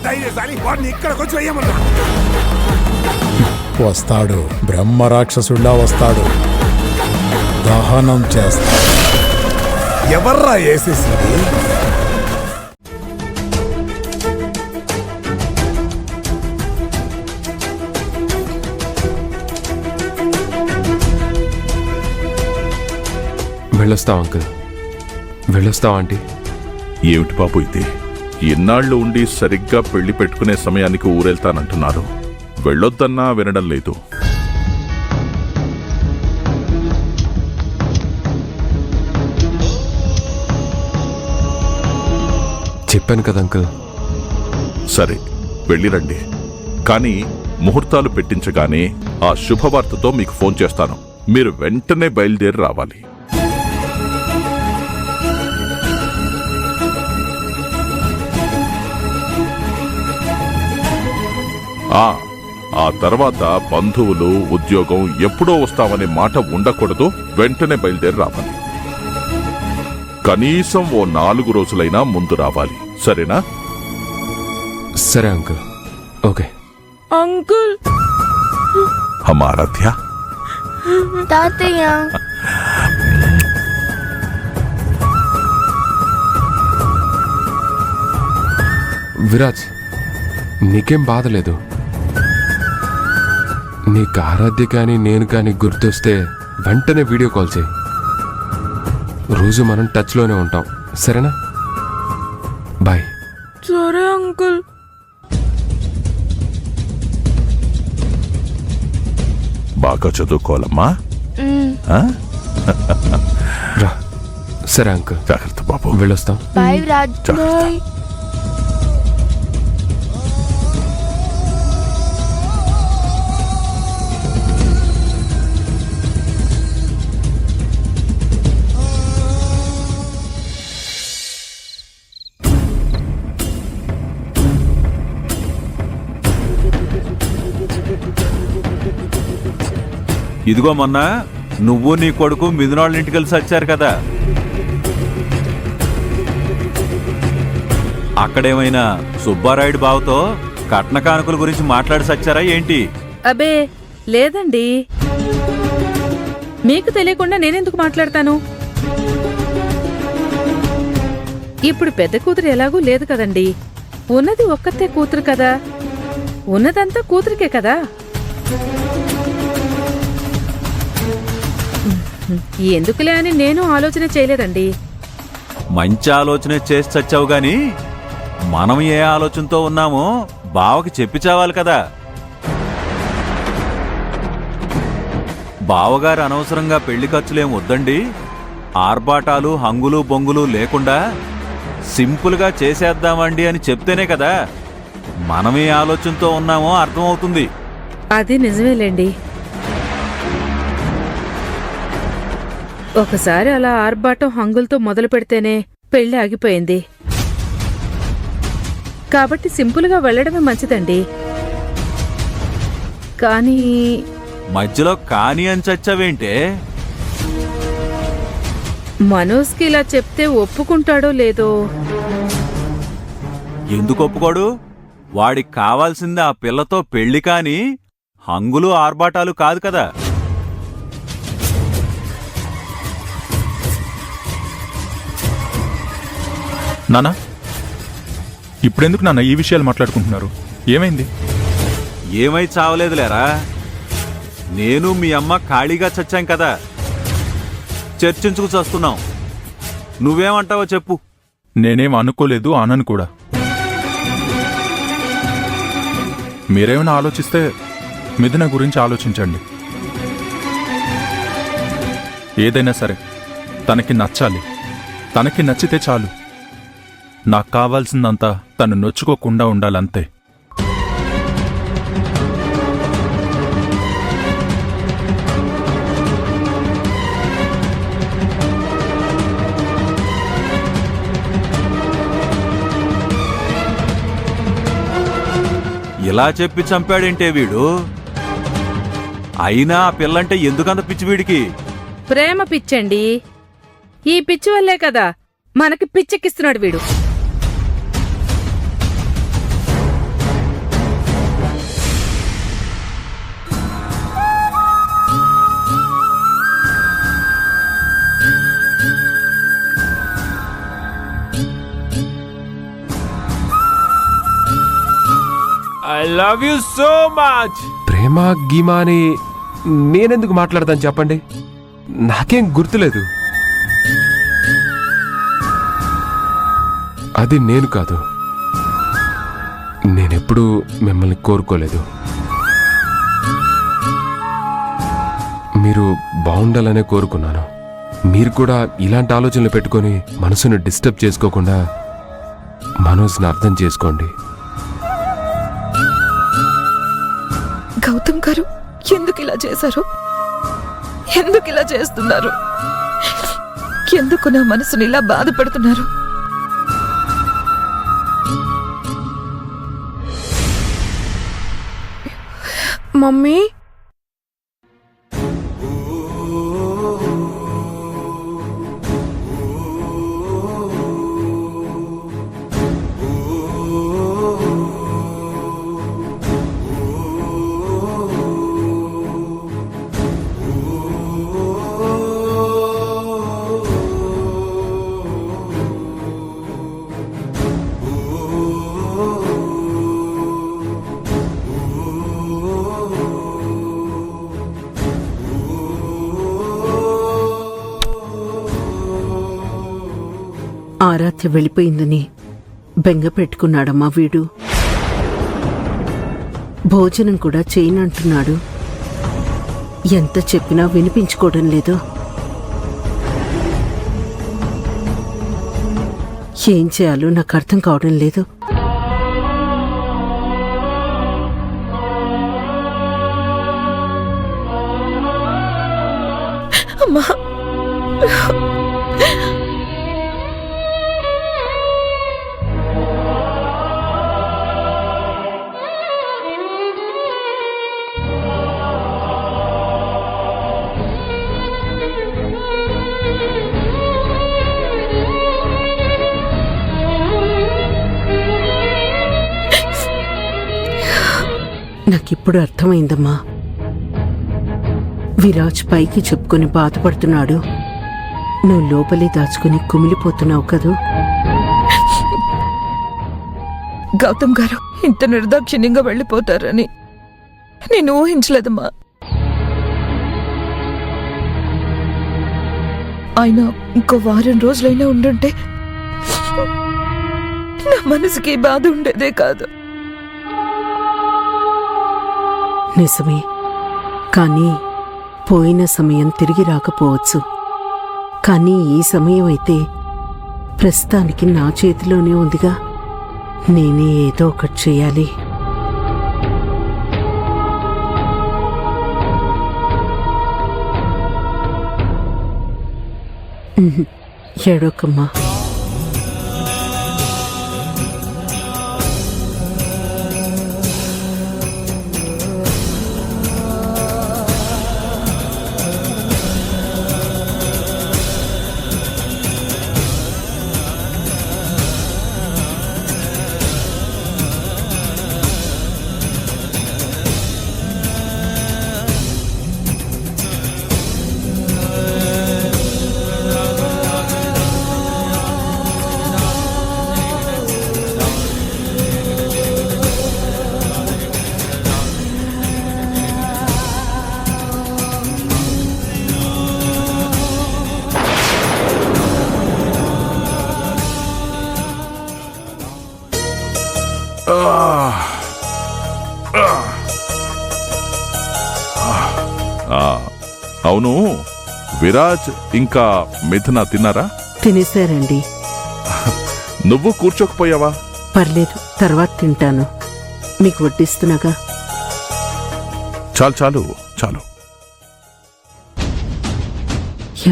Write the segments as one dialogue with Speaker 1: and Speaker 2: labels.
Speaker 1: ధైర్యశాలి వాడిని ఇక్కడికి వచ్చి వేయమన్నా.
Speaker 2: వస్తాడు, బ్రహ్మ రాక్షసుడిలా వస్తాడు, దహనం చేస్తాడు.
Speaker 1: ఎవర్రా వేసేసింది?
Speaker 3: వెళ్ళొస్తాం అంకుల్, వెళ్ళొస్తాం ఆంటీ.
Speaker 4: ఏమిటి బాబు ఇది? ఇన్నాళ్ళు ఉండి సరిగ్గా పెళ్లి పెట్టుకునే సమయానికి ఊరెళ్తానంటున్నారు. వెళ్ళొద్దన్నా వినడం లేదు.
Speaker 3: చెప్పాను కదా అంకుల్.
Speaker 4: సరే వెళ్ళిరండి, కానీ ముహూర్తాలు పెట్టించగానే ఆ శుభవార్తతో మీకు ఫోన్ చేస్తాను. మీరు వెంటనే బయలుదేరి రావాలి. ఆ తర్వాత బంధువులు, ఉద్యోగం ఎప్పుడో వస్తామనే మాట ఉండకూడదు. వెంటనే బయలుదేరి రావాలి. కనీసం ఓ 4 రోజులైనా ముందు రావాలి, సరేనా?
Speaker 3: సరే అంకుల్. Okay
Speaker 5: uncle.
Speaker 4: ఆరాధ్య,
Speaker 6: తాతయ్య,
Speaker 3: విరాజ్, నీకేం బాధలేదు. నీకు ఆరాధ్య కానీ నేను కానీ గుర్తొస్తే వెంటనే వీడియో కాల్ చేయి. రోజు మనం టచ్లోనే ఉంటాం, సరేనా? బాయ్.
Speaker 5: సరే అంకుల్.
Speaker 4: బాగా చదువుకోవాలమ్మా.
Speaker 3: రా. సరే అంకుల్,
Speaker 4: జాగ్రత్త బాబు.
Speaker 3: వెళ్ళొస్తాం.
Speaker 6: బాయ్ రాజ్.
Speaker 4: జాగ్రత్త.
Speaker 7: ఇదిగో మొన్న నువ్వు నీ కొడుకు మిథునాళ్ళ ఇంటికి కలిసి వచ్చారు కదా, అక్కడేమైనా సుబ్బారాయుడు బావతో కట్న కానుకల గురించి మాట్లాడి సచ్చారా ఏంటి?
Speaker 5: అబే లేదండి, మీకు తెలియకుండా నేనెందుకు మాట్లాడతాను? ఇప్పుడు పెద్ద కూతురు ఎలాగూ లేదు కదండి. ఉన్నది ఒక్కతే కూతురు కదా, ఉన్నదంతా కూతురికే కదా. ఎందుకులే అని నేను ఆలోచన చేయలేదండి.
Speaker 7: మంచి ఆలోచనే చేసి చచ్చావు గాని మనం ఏ ఆలోచనతో ఉన్నామో బావకి చెప్పి చావాలి కదా. బావగారు అనవసరంగా పెళ్లి ఖర్చులేం వద్దండి, ఆర్భాటాలు హంగులు బొంగులు లేకుండా సింపుల్గా చేసేద్దామండి అని చెప్తేనే కదా మనం ఏ ఆలోచనతో ఉన్నామో అర్థమవుతుంది.
Speaker 5: అది నిజమేలేండి. ఒకసారి అలా ఆర్భాటం హంగులతో మొదలు పెడితేనే పెళ్లి ఆగిపోయింది. కాబట్టి సింపుల్గా వెళ్లడమే మంచిదండి. కానీ
Speaker 7: మధ్యలో కాని అని చచ్చావేంటే?
Speaker 5: మనోజ్కి ఇలా చెప్తే ఒప్పుకుంటాడో లేదో.
Speaker 7: ఎందుకు ఒప్పుకోడు? వాడికి కావాల్సింది ఆ పిల్లతో పెళ్లి కాని హంగులు ఆర్భాటాలు కాదు కదా.
Speaker 8: నానా, ఇప్పుడెందుకు నాన్న ఈ విషయాలు మాట్లాడుకుంటున్నారు? ఏమైంది?
Speaker 7: ఏమై చావలేదులేరా, నేను మీ అమ్మ ఖాళీగా చచ్చాం కదా, చర్చించుకు చస్తున్నాం. నువ్వేమంటావో చెప్పు.
Speaker 8: నేనేం అనుకోలేదు, అనను కూడా. మీరేమైనా ఆలోచిస్తే మిథున గురించి ఆలోచించండి. ఏదైనా సరే తనకి నచ్చాలి, తనకి నచ్చితే చాలు. నాకు కావాల్సిందంతా తను నొచ్చుకోకుండా ఉండాలంతే.
Speaker 7: ఇలా చెప్పి చంపాడేంటే వీడు? అయినా ఆ పిల్లంటే ఎందుకంత పిచ్చి వీడికి?
Speaker 5: ప్రేమ పిచ్చండి. ఈ పిచ్చి వల్లే కదా మనకి పిచ్చెక్కిస్తున్నాడు వీడు.
Speaker 3: I love you so much. ప్రేమ గీమా అని నేనెందుకు మాట్లాడతాను చెప్పండి, నాకేం గుర్తులేదు. అది నేను కాదు, నేనెప్పుడు మిమ్మల్ని కోరుకోలేదు. మీరు బాగుండాలనే కోరుకున్నాను. మీరు కూడా ఇలాంటి ఆలోచనలు పెట్టుకొని మనసును డిస్టర్బ్ చేసుకోకుండా మనోజ్ని అర్థం చేసుకోండి.
Speaker 9: గౌతమ్ గారు ఎందుకు ఇలా చేశారు? ఎందుకు ఇలా చేస్తున్నారు? ఎందుకు నా మనసుని ఇలా బాధ పెడుతున్నారు?
Speaker 6: మమ్మీ
Speaker 10: ఆరాధ్య వెళ్ళిపోయిందని బెంగ పెట్టుకున్నాడమ్మా వీడు. భోజనం కూడా చేయనంటున్నాడు. ఎంత చెప్పినా వినిపించుకోవడం లేదు. ఏం చేయాలో నాకు అర్థం కావడం లేదు.
Speaker 9: అమ్మా,
Speaker 10: నాకిప్పుడు అర్థమైందమ్మా. విరాజ్ పైకి చెప్పుకొని బాధపడుతున్నాడు, నువ్వు లోపలే దాచుకుని కుమిలిపోతున్నావు కదూ.
Speaker 9: గౌతమ్ గారు ఇంత నిర్దాక్షిణ్యంగా వెళ్ళిపోతారని నేను ఊహించలేదమ్మా. ఆయన ఇంకో వారం రోజులైనా ఉండుంటే నా మనసుకి బాధ ఉండేదే కాదు.
Speaker 10: నిజమే, కానీ పోయిన సమయం తిరిగి రాకపోవచ్చు. కానీ ఈ సమయం అయితే ప్రస్తుతానికి నా చేతిలోనే ఉందిగా. నేనే ఏదో ఒకటి చేయాలి. ఏడోకమ్మా.
Speaker 4: అవును, విరాజ్ ఇంకా మిథున తిన్నారా?
Speaker 10: తినేశారండి.
Speaker 4: నువ్వు కూర్చోకపోయావా?
Speaker 10: పర్లేదు, తర్వాత తింటాను. మీకు వడ్డిస్తున్నాగా.
Speaker 4: చాలు చాలు చాలు.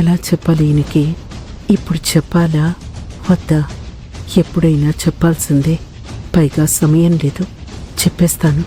Speaker 10: ఎలా చెప్పాలి ఈయనకి? ఇప్పుడు చెప్పాలా వద్దా? ఎప్పుడైనా చెప్పాల్సిందే. పైగా సమయం లేదు. చెప్పేస్తాను.